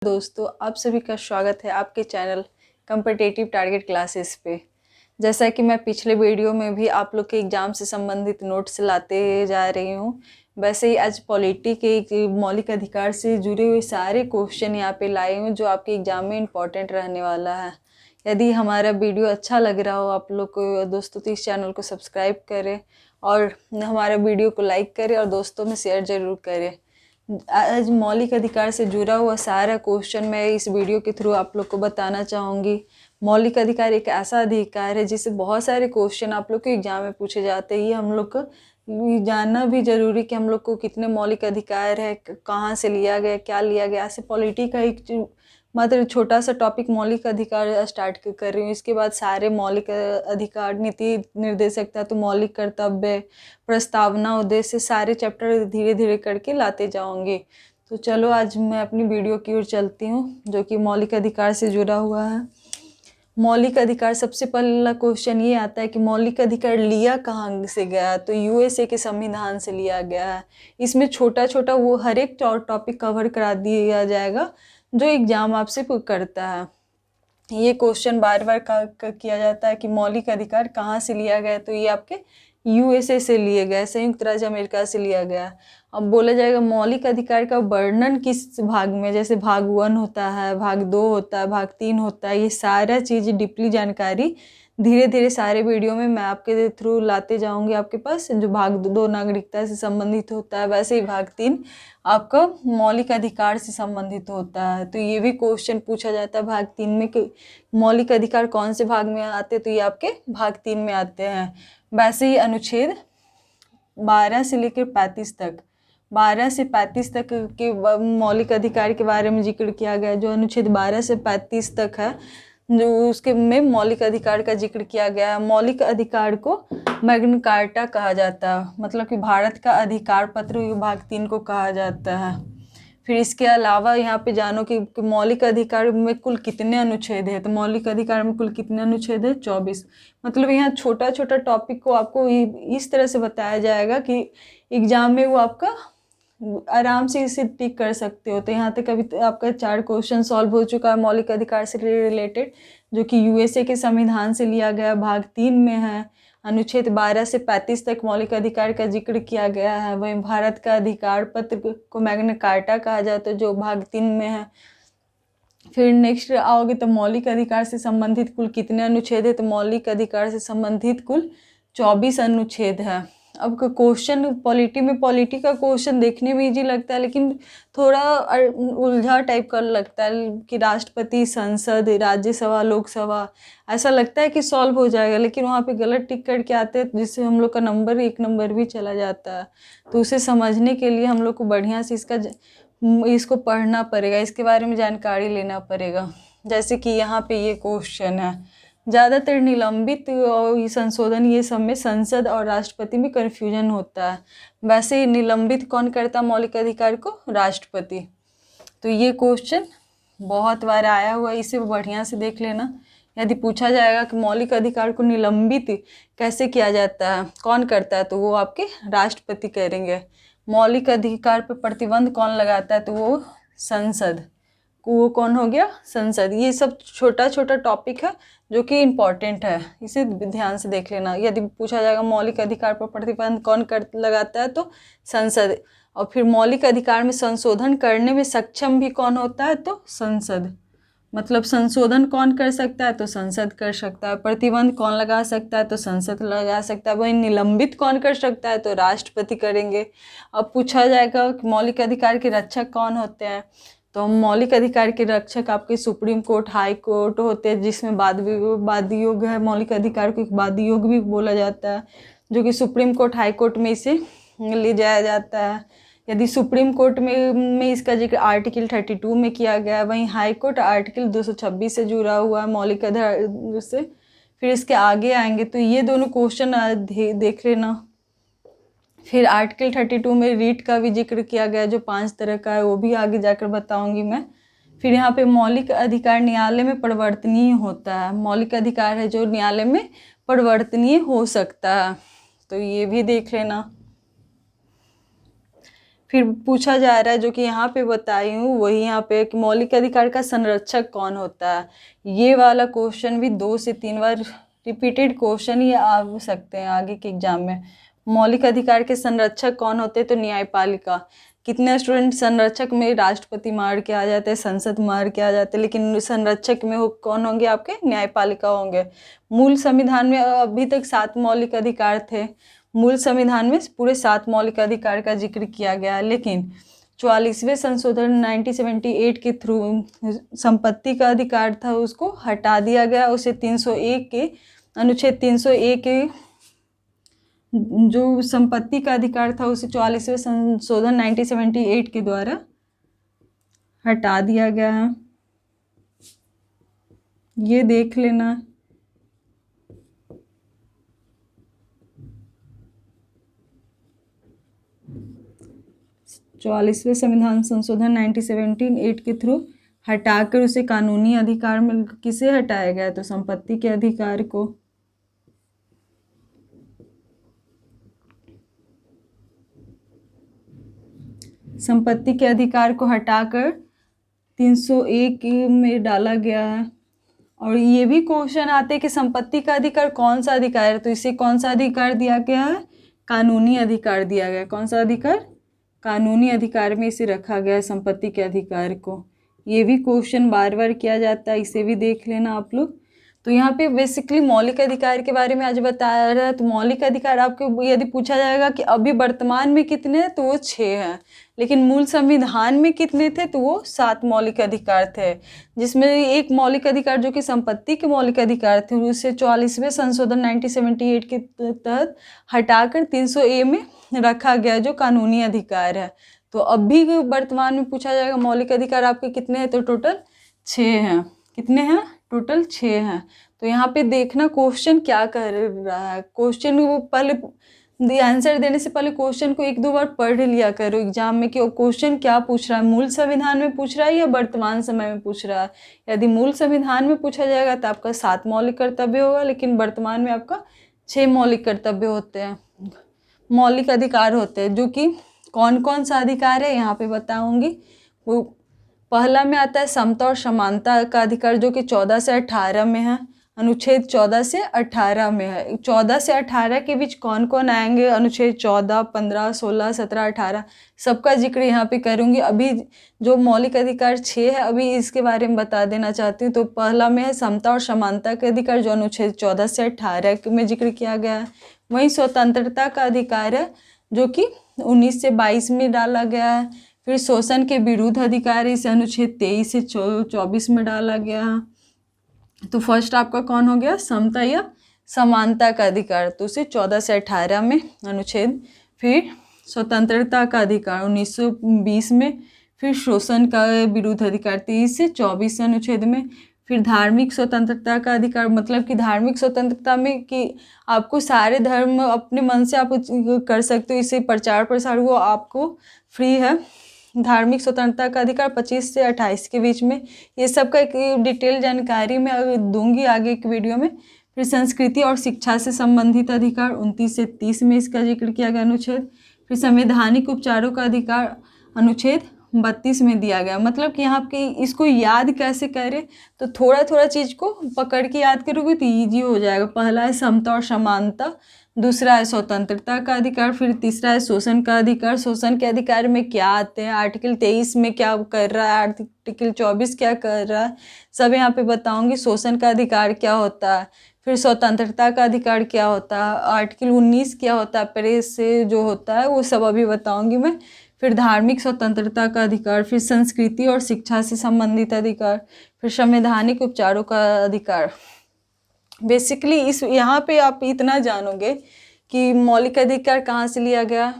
दोस्तों, आप सभी का स्वागत है आपके चैनल कॉम्पिटिटिव टारगेट क्लासेस पे। जैसा कि मैं पिछले वीडियो में भी आप लोग के एग्ज़ाम से संबंधित नोट्स लाते जा रही हूँ, वैसे ही आज पॉलिटी के मौलिक अधिकार से जुड़े हुए सारे क्वेश्चन यहाँ पे लाई हूँ जो आपके एग्ज़ाम में इम्पॉर्टेंट रहने वाला है। यदि हमारा वीडियो अच्छा लग रहा हो आप लोग को दोस्तों, तो इस चैनल को सब्सक्राइब करें और हमारे वीडियो को लाइक करें और दोस्तों में शेयर ज़रूर करें। आज मौलिक अधिकार से जुड़ा हुआ सारा क्वेश्चन मैं इस वीडियो के थ्रू आप लोग को बताना चाहूँगी। मौलिक अधिकार एक ऐसा अधिकार है जिससे बहुत सारे क्वेश्चन आप लोग के एग्जाम में पूछे जाते हैं। ये हम लोग को जानना भी जरूरी कि हम लोग को कितने मौलिक अधिकार है, कहाँ से लिया गया, क्या लिया गया। ऐसे पॉलिटी का एक मात्र छोटा सा टॉपिक मौलिक अधिकार स्टार्ट कर रही हूँ। इसके बाद सारे मौलिक अधिकार, नीति निर्देशकता, तो मौलिक कर्तव्य, प्रस्तावना, उद्देश्य, सारे चैप्टर धीरे धीरे करके लाते जाऊंगी। तो चलो आज मैं अपनी वीडियो की ओर चलती हूँ जो कि मौलिक अधिकार से जुड़ा हुआ है। मौलिक अधिकार, सबसे पहला क्वेश्चन ये आता है कि मौलिक अधिकार लिया कहाँ से गया। तो यूएसए के संविधान से लिया गया है। इसमें छोटा छोटा वो हर एक टॉपिक कवर करा दिया जाएगा जो एग्जाम आपसे करता है। ये क्वेश्चन बार बार किया जाता है कि मौलिक अधिकार कहाँ से लिया गया। तो ये आपके यूएसए से लिए गए, संयुक्त राज्य अमेरिका से लिया गया। अब बोला जाएगा मौलिक अधिकार का वर्णन किस भाग में, जैसे भाग 1 होता है, भाग 2 होता है, भाग 3 होता है। ये सारा चीज़ डीपली जानकारी धीरे धीरे सारे वीडियो में मैं आपके थ्रू लाते जाऊंगी आपके पास। जो भाग 2 नागरिकता से संबंधित होता है, वैसे ही भाग 3 आपका मौलिक अधिकार से संबंधित होता है। तो ये भी क्वेश्चन पूछा जाता है भाग 3 में कि मौलिक अधिकार कौन से भाग में आते हैं। तो ये आपके भाग 3 में आते हैं। वैसे ही अनुच्छेद 12 से लेकर 35 तक, 12 से 35 तक के मौलिक अधिकार के बारे में जिक्र किया गया। जो अनुच्छेद 12 से 35 तक है, जो उसके में मौलिक अधिकार का जिक्र किया गया है। मौलिक अधिकार को मैग्ना कार्टा कहा जाता है, मतलब कि भारत का अधिकार पत्र भाग 3 को कहा जाता है। फिर इसके अलावा यहाँ पे जानो कि मौलिक अधिकार में कुल कितने अनुच्छेद है। तो मौलिक अधिकार में कुल कितने अनुच्छेद है? 24। मतलब यहाँ छोटा छोटा टॉपिक को आपको इस तरह से बताया जाएगा कि एग्जाम में वो आपका आराम से इसे टिक कर सकते हो। तो यहाँ तक अभी आपका 4 क्वेश्चन सॉल्व हो चुका है मौलिक अधिकार से रिलेटेड, जो कि यूएसए के संविधान से लिया गया, भाग 3 में है। अनुच्छेद 12 से 35 तक मौलिक अधिकार का जिक्र किया गया है। वहीं भारत का अधिकार पत्र को मैग्ना कार्टा कहा जाता है, जो भाग 3 में है। फिर नेक्स्ट आओगे तो मौलिक अधिकार से संबंधित कुल कितने अनुच्छेद है। तो मौलिक अधिकार से संबंधित कुल 24 अनुच्छेद है। अब क्वेश्चन पॉलिटी का क्वेश्चन देखने में इजी लगता है, लेकिन थोड़ा उलझा टाइप का लगता है कि राष्ट्रपति, संसद, राज्यसभा, लोकसभा, ऐसा लगता है कि सॉल्व हो जाएगा, लेकिन वहाँ पे गलत टिक करके आते हैं जिससे हम लोग का नंबर 1 नंबर भी चला जाता है। तो उसे समझने के लिए हम लोग को बढ़िया से इसको पढ़ना पड़ेगा, इसके बारे में जानकारी लेना पड़ेगा। जैसे कि यहाँ पे ये क्वेश्चन है, ज़्यादातर निलंबित और संशोधन ये सब में संसद और राष्ट्रपति में कन्फ्यूजन होता है। वैसे निलंबित कौन करता मौलिक अधिकार को? राष्ट्रपति। तो ये क्वेश्चन बहुत बार आया हुआ है, इसे बढ़िया से देख लेना। यदि पूछा जाएगा कि मौलिक अधिकार को निलंबित कैसे किया जाता है, कौन करता है, तो वो आपके राष्ट्रपति करेंगे। मौलिक अधिकार पर प्रतिबंध कौन लगाता है? तो वो संसद। वो कौन हो गया? संसद। ये सब छोटा छोटा टॉपिक है जो कि इम्पॉर्टेंट है, इसे ध्यान से देख लेना। यदि पूछा जाएगा मौलिक अधिकार पर प्रतिबंध कौन लगाता है, तो संसद। और फिर मौलिक अधिकार में संशोधन करने में सक्षम भी कौन होता है? तो संसद। मतलब संशोधन कौन कर सकता है? तो संसद कर सकता है। प्रतिबंध कौन लगा सकता है? तो संसद लगा सकता है। वही निलंबित कौन कर सकता है? तो राष्ट्रपति करेंगे। अब पूछा जाएगा कि मौलिक अधिकार के रक्षक कौन होते हैं, तो मौलिक अधिकार के रक्षक आपके सुप्रीम कोर्ट, हाई कोर्ट होते हैं, जिसमें वाद योग है। मौलिक अधिकार को एक वाद योग भी बोला जाता है, जो कि सुप्रीम कोर्ट, हाई कोर्ट में इसे ले जाया जाता है। यदि सुप्रीम कोर्ट में इसका जिक्र आर्टिकल 32 में किया गया है, वहीं हाई कोर्ट आर्टिकल 226 से जुड़ा हुआ है मौलिक अधिकार से। फिर इसके आगे आएंगे तो ये दोनों क्वेश्चन देख लेना। फिर आर्टिकल 32 में रीट का भी जिक्र किया गया, जो 5 तरह का है, वो भी आगे जाकर बताऊंगी मैं। फिर यहाँ पे मौलिक अधिकार न्यायालय में परिवर्तनीय होता है। मौलिक अधिकार है जो न्यायालय में परिवर्तनीय हो सकता है, तो ये भी देख लेना। फिर पूछा जा रहा है, जो कि यहाँ पे बताई हूँ वही यहाँ पे, कि मौलिक अधिकार का संरक्षक कौन होता है। ये वाला क्वेश्चन भी 2 से 3 बार रिपीटेड क्वेश्चन ही आ सकते हैं आगे के एग्जाम में। मौलिक अधिकार के संरक्षक कौन होते हैं, तो न्यायपालिका। कितने स्टूडेंट संरक्षक में राष्ट्रपति मार के आ जाते हैं, संसद मार के आ जाते हैं, लेकिन संरक्षक में कौन होंगे, आपके न्यायपालिका होंगे। मूल संविधान में अभी तक 7 मौलिक अधिकार थे। मूल संविधान में पूरे 7 मौलिक अधिकार का जिक्र किया गया है, लेकिन 44वें संशोधन 1978 के थ्रू संपत्ति का अधिकार था उसको हटा दिया गया। उसे 301 के अनुच्छेद 301 के जो संपत्ति का अधिकार था उसे 44वें संशोधन 1978 के द्वारा हटा दिया गया है। ये देख लेना। चौवालीसवें संविधान संशोधन 1978 के थ्रू हटाकर उसे कानूनी अधिकार में किसे हटाया गया, तो संपत्ति के अधिकार को। संपत्ति के अधिकार को हटाकर 301 में डाला गया है। और ये भी क्वेश्चन आते हैं कि संपत्ति का अधिकार कौन सा अधिकार है, तो इसे कौन सा अधिकार दिया गया है, कानूनी अधिकार दिया गया। कौन सा अधिकार, कानूनी अधिकार में इसे रखा गया है संपत्ति के अधिकार को। ये भी क्वेश्चन बार बार किया जाता है, इसे भी देख लेना आप लोग। तो यहाँ पे बेसिकली मौलिक अधिकार के बारे में आज बताया रहा है। तो मौलिक अधिकार आपको यदि पूछा जाएगा कि अभी वर्तमान में कितने हैं, तो वो 6 हैं, लेकिन मूल संविधान में कितने थे, तो वो 7 मौलिक अधिकार थे, जिसमें एक मौलिक अधिकार जो कि संपत्ति के मौलिक अधिकार थे उसे 44वें संशोधन 1978 के तहत हटाकर 300A में रखा गया, जो कानूनी अधिकार है। तो अब भी वर्तमान में पूछा जाएगा मौलिक अधिकार आपके कितने हैं, तो टोटल 6 हैं। कितने हैं, टोटल 6 हैं। तो यहाँ पे देखना क्वेश्चन क्या कर रहा है। क्वेश्चन वो पहले आंसर देने से पहले क्वेश्चन को 1-2 बार पढ़ लिया करो एग्जाम में, कि क्वेश्चन क्या पूछ रहा है, मूल संविधान में पूछ रहा है या वर्तमान समय में पूछ रहा है। यदि मूल संविधान में पूछा जाएगा तो आपका 7 मौलिक कर्तव्य होगा, लेकिन वर्तमान में आपका 6 मौलिक कर्तव्य होते हैं, मौलिक अधिकार होते हैं। जो कि कौन कौन सा अधिकार है यहाँ पे बताऊंगी। वो पहला में आता है समता और समानता का अधिकार, जो कि 14 से 18 में है, अनुच्छेद 14 से 18 में है। 14 से 18 के बीच कौन कौन आएंगे, अनुच्छेद 14, 15, 16, 17, 18 सबका जिक्र यहाँ पे करूँगी। अभी जो मौलिक अधिकार 6 है, अभी इसके बारे में बता देना चाहती हूँ। तो पहला में है समता और समानता का अधिकार, जो अनुच्छेद 14 से 18 में जिक्र किया गया है। वहीं स्वतंत्रता का अधिकार है, जो कि 19 से 22 में डाला गया है। फिर शोषण के विरुद्ध अधिकार इसे अनुच्छेद 23 से 24 में डाला गया है। तो फर्स्ट आपका कौन हो गया, समता या समानता का अधिकार, तो उसे 14 से 18 में अनुच्छेद। फिर स्वतंत्रता का अधिकार 1920 में। फिर शोषण का विरुद्ध अधिकार 23 से 24 अनुच्छेद में। फिर धार्मिक स्वतंत्रता का अधिकार, मतलब कि धार्मिक स्वतंत्रता में कि आपको सारे धर्म अपने मन से आप कर सकते हो, इसे प्रचार प्रसार वो आपको फ्री है। धार्मिक स्वतंत्रता का अधिकार 25 से 28 के बीच में। ये सब का एक डिटेल जानकारी मैं दूंगी आगे एक वीडियो में। फिर संस्कृति और शिक्षा से संबंधित अधिकार 29 से 30 में इसका जिक्र किया गया अनुच्छेद। फिर संवैधानिक उपचारों का अधिकार अनुच्छेद 32 में दिया गया। मतलब कि यहाँ पे इसको याद कैसे करें, तो थोड़ा थोड़ा चीज़ को पकड़ के याद करोगे तो ईजी हो जाएगा। पहला है समता और समानता, दूसरा है स्वतंत्रता का अधिकार, फिर तीसरा है शोषण का अधिकार। शोषण के अधिकार में क्या आते हैं, आर्टिकल 23 में क्या कर रहा है, आर्टिकल 24 क्या कर रहा है, सब यहाँ पे बताऊंगी। शोषण का अधिकार क्या होता है, फिर स्वतंत्रता का अधिकार क्या होता है, आर्टिकल 19 क्या होता है, प्रेस से जो होता है वो सब अभी बताऊंगी मैं। फिर धार्मिक स्वतंत्रता का अधिकार, फिर संस्कृति और शिक्षा से संबंधित अधिकार, फिर संवैधानिक उपचारों का अधिकार। बेसिकली इस यहाँ पे आप इतना जानोगे कि मौलिक अधिकार कहाँ से लिया गया,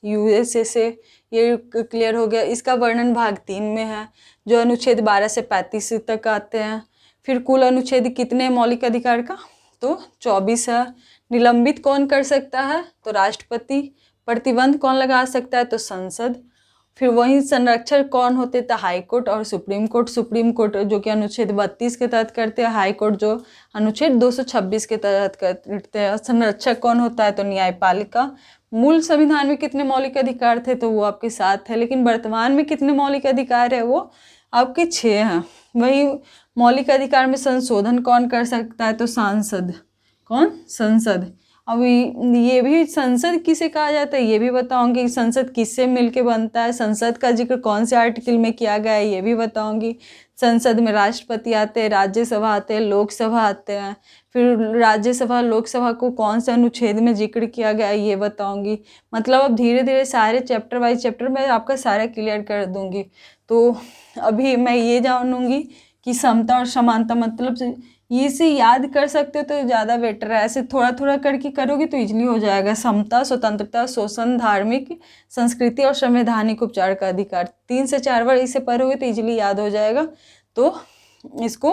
यूएसए से, ये क्लियर हो गया। इसका वर्णन भाग 3 में है, जो अनुच्छेद 12 से 35 तक आते हैं। फिर कुल अनुच्छेद कितने मौलिक अधिकार का, तो 24 है। निलंबित कौन कर सकता है, तो राष्ट्रपति। प्रतिबंध कौन लगा सकता है, तो संसद। फिर वहीं संरक्षक कौन होते, तो हाई कोर्ट और सुप्रीम कोर्ट। सुप्रीम कोर्ट जो कि अनुच्छेद 32 के तहत करते हैं, हाई कोर्ट जो अनुच्छेद 226 के तहत करते हैं। संरक्षक कौन होता है, तो न्यायपालिका। मूल संविधान में कितने मौलिक अधिकार थे, तो वो आपके 7 है, लेकिन वर्तमान में कितने मौलिक अधिकार है, वो आपके 6 हैं। वही मौलिक अधिकार में संशोधन कौन कर सकता है, तो सांसद। कौन? संसद। अब ये भी संसद किसे कहा जाता है ये भी बताऊंगी, संसद किससे मिलके बनता है, संसद का जिक्र कौन से आर्टिकल में किया गया है ये भी बताऊंगी। संसद में राष्ट्रपति आते हैं, राज्यसभा आते हैं, लोकसभा आते हैं, फिर राज्यसभा लोकसभा को कौन से अनुच्छेद में जिक्र किया गया है ये बताऊंगी। मतलब अब धीरे धीरे सारे चैप्टर बाय चैप्टर मैं आपका सारा क्लियर कर दूंगी। तो अभी मैं ये जानूंगी कि समता और समानता मतलब ये से याद कर सकते हो तो ज़्यादा बेटर है, ऐसे थोड़ा थोड़ा करके करोगे तो इजली हो जाएगा। समता, स्वतंत्रता, शोषण, धार्मिक संस्कृति और संवैधानिक उपचार का अधिकार, 3 से 4 बार इसे पढ़ोगे तो इजली याद हो जाएगा। तो इसको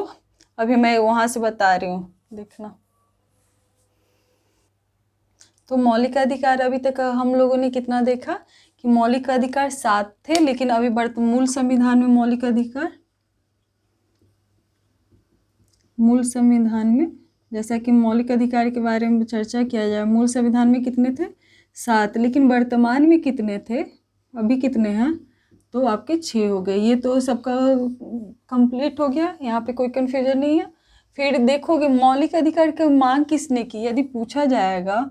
अभी मैं वहाँ से बता रही हूँ, देखना। तो मौलिक अधिकार अभी तक हम लोगों ने कितना देखा कि मौलिक अधिकार 7 थे, लेकिन अभी मूल संविधान में मूल संविधान में जैसा कि मौलिक अधिकार के बारे में चर्चा किया जाए, मूल संविधान में कितने थे? 7, लेकिन वर्तमान में कितने थे, अभी कितने हैं, तो आपके 6 हो गए। ये तो सबका कंप्लीट हो गया, यहाँ पे कोई कन्फ्यूजन नहीं है। फिर देखोगे मौलिक अधिकार की मांग किसने की, यदि पूछा जाएगा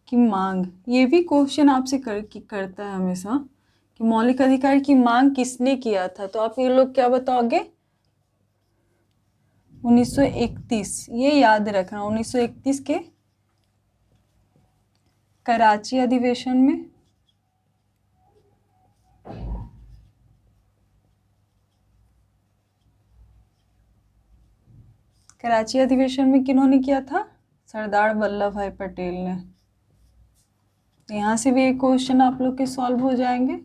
की मांग, ये भी क्वेश्चन आपसे करता है हमेशा कि मौलिक अधिकार की मांग किसने किया था, तो आप ये लोग क्या बताओगे? 1931, ये याद रखना। 1931 के कराची अधिवेशन में, कराची अधिवेशन में किन्होंने किया था? सरदार वल्लभ भाई पटेल ने। तो यहाँ से भी एक क्वेश्चन आप लोग के सॉल्व हो जाएंगे।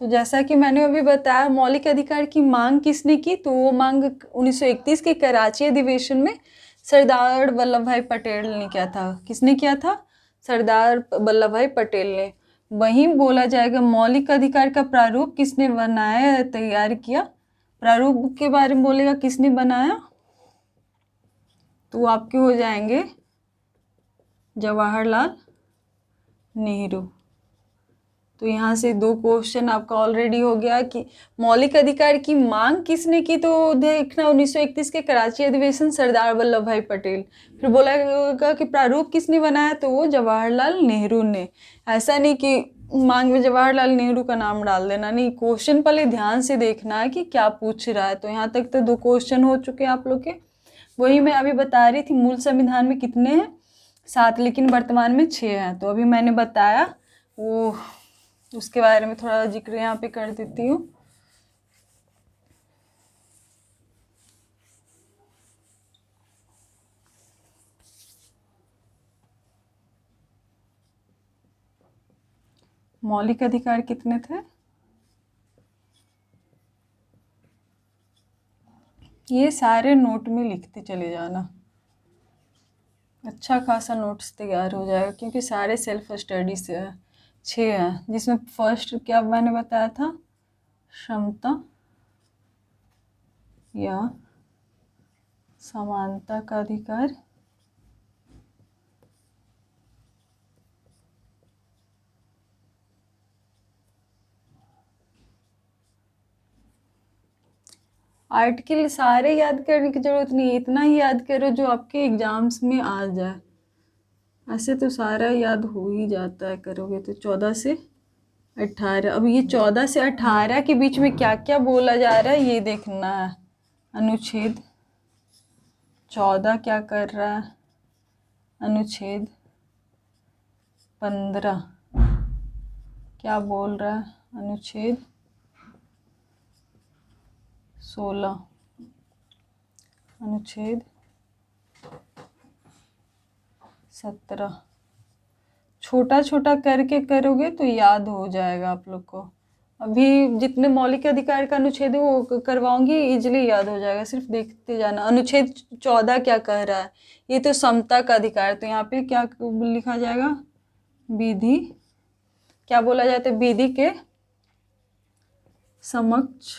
तो जैसा कि मैंने अभी बताया मौलिक अधिकार की मांग किसने की, तो वो मांग 1931 के कराची अधिवेशन में सरदार वल्लभ भाई पटेल ने किया था। किसने किया था? सरदार वल्लभ भाई पटेल ने। वहीं बोला जाएगा मौलिक अधिकार का प्रारूप किसने बनाया, तैयार किया, प्रारूप के बारे में बोलेगा किसने बनाया, तो आपके हो जाएंगे जवाहरलाल नेहरू। तो यहाँ से 2 क्वेश्चन आपका ऑलरेडी हो गया कि मौलिक अधिकार की मांग किसने की, तो देखना 1931 के कराची अधिवेशन सरदार वल्लभ भाई पटेल। फिर बोला गया कि प्रारूप किसने बनाया, तो वो जवाहरलाल नेहरू ने। ऐसा नहीं कि मांग में जवाहरलाल नेहरू का नाम डाल देना, नहीं, क्वेश्चन पहले ध्यान से देखना है कि क्या पूछ रहा है। तो यहाँ तक तो 2 क्वेश्चन हो चुके हैं आप लोग के। वही मैं अभी बता रही थी मूल संविधान में कितने हैं? 7, लेकिन वर्तमान में 6 हैं। तो अभी मैंने बताया वो, उसके बारे में थोड़ा जिक्र यहाँ पे कर देती हूँ। मौलिक अधिकार कितने थे? ये सारे नोट में लिखते चले जाना, अच्छा खासा नोट्स तैयार हो जाएगा, क्योंकि सारे सेल्फ स्टडी से है। 6 हैं, जिसमें फर्स्ट क्या मैंने बताया था? क्षमता या समानता का अधिकार। आर्टिकल सारे याद करने की जरूरत नहीं है, इतना ही याद करो जो आपके एग्जाम्स में आ जाए। ऐसे तो सारा याद हो ही जाता है करोगे तो। 14 से 18, अब ये 14 से 18 के बीच में क्या क्या बोला जा रहा है ये देखना है। अनुच्छेद 14 क्या कर रहा है, अनुच्छेद 15 क्या बोल रहा है, अनुच्छेद 16, अनुच्छेद 17। छोटा छोटा करके करोगे तो याद हो जाएगा आप लोग को। अभी जितने मौलिक अधिकार का अनुच्छेद है वो करवाऊंगी, इजीली याद हो जाएगा, सिर्फ देखते जाना। अनुच्छेद 14 क्या कह रहा है, ये तो समता का अधिकार, तो यहाँ पे क्या लिखा जाएगा, विधि, क्या बोला जाता है, विधि के समक्ष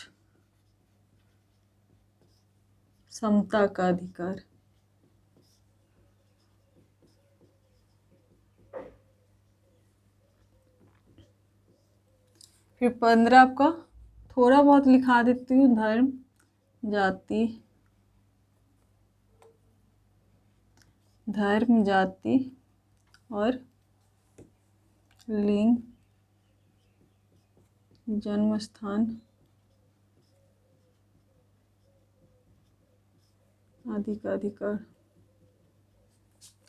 समता का अधिकार। फिर 15 आपका थोड़ा बहुत लिखा देती हूँ, धर्म, जाति, धर्म, जाति और लिंग, जन्म स्थान आदि का अधिकार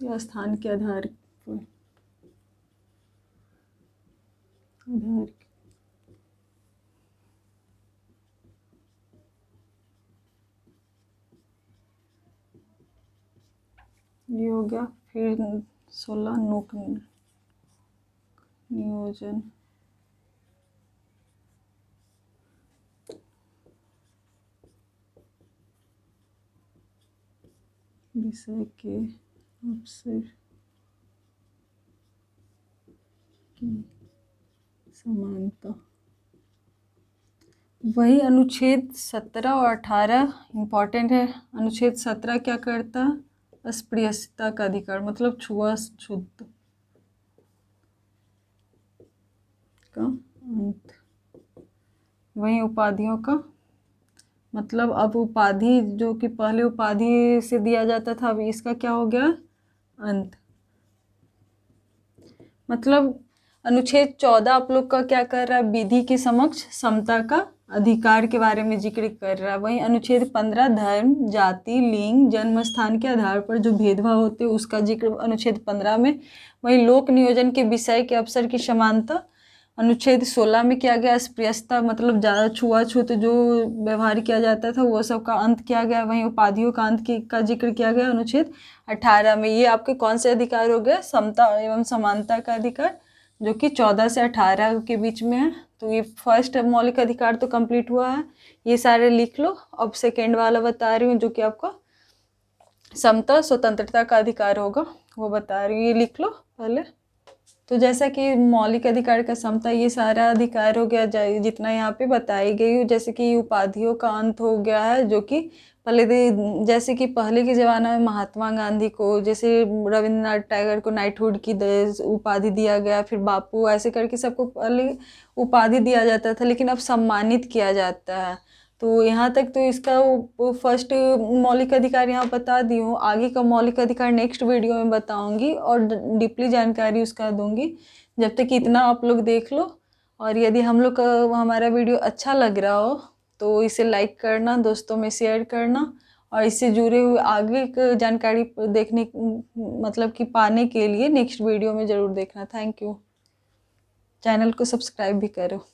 या स्थान के आधार पर ये हो गया। फिर 16 नोक नियोजन, विषय के अवसर की समानता। वही अनुच्छेद 17 और 18 इम्पॉर्टेंट है। अनुच्छेद 17 क्या करता है, अस्पृश्यता का अधिकार, मतलब छुआछूत का अंत। वही उपाधियों का, मतलब अब उपाधि जो कि पहले उपाधि से दिया जाता था, अब इसका क्या हो गया, अंत। मतलब अनुच्छेद 14 आप लोग का क्या कर रहा है, विधि के समक्ष समता का अधिकार के बारे में जिक्र कर रहा है। वहीं अनुच्छेद 15 धर्म, जाति, लिंग, जन्म स्थान के आधार पर जो भेदभाव होते हैं उसका जिक्र अनुच्छेद 15 में। वहीं लोक नियोजन के विषय के अवसर की समानता अनुच्छेद 16 में किया गया। अस्पृश्यता मतलब ज़्यादा छुआछूत जो व्यवहार किया जाता था वो सब का अंत किया गया। वहीं उपाधियों का अंत का जिक्र किया गया अनुच्छेद 18 में। ये आपके कौन से अधिकार हो गए, समता एवं समानता का अधिकार, जो कि 14 से 18 के बीच में है। तो ये फर्स्ट मौलिक अधिकार तो कंप्लीट हुआ है, ये सारे लिख लो। अब सेकेंड वाला बता रही हूँ जो कि आपका समता स्वतंत्रता का अधिकार होगा, वो बता रही हूँ, ये लिख लो पहले। तो जैसा कि मौलिक अधिकार का समता, ये सारा अधिकार हो गया जितना यहाँ पे बताई गई हो। जैसे कि उपाधियों का अंत हो गया है, जो कि पहले जैसे कि पहले के ज़माने में महात्मा गांधी को, जैसे रविंद्रनाथ टैगोर को नाइटहुड की उपाधि दिया गया, फिर बापू, ऐसे करके सबको पहले उपाधि दिया जाता था, लेकिन अब सम्मानित किया जाता है। तो यहाँ तक तो इसका फर्स्ट मौलिक अधिकार यहाँ बता दी हूँ। आगे का मौलिक अधिकार नेक्स्ट वीडियो में बताऊंगी और डीपली जानकारी उसका दूंगी। जब तक इतना आप लोग देख लो, और यदि हम लोग का हमारा वीडियो अच्छा लग रहा हो तो इसे लाइक करना, दोस्तों में शेयर करना, और इससे जुड़े हुए आगे की जानकारी देखने मतलब कि पाने के लिए नेक्स्ट वीडियो में ज़रूर देखना। Thank you. चैनल को सब्सक्राइब भी करो।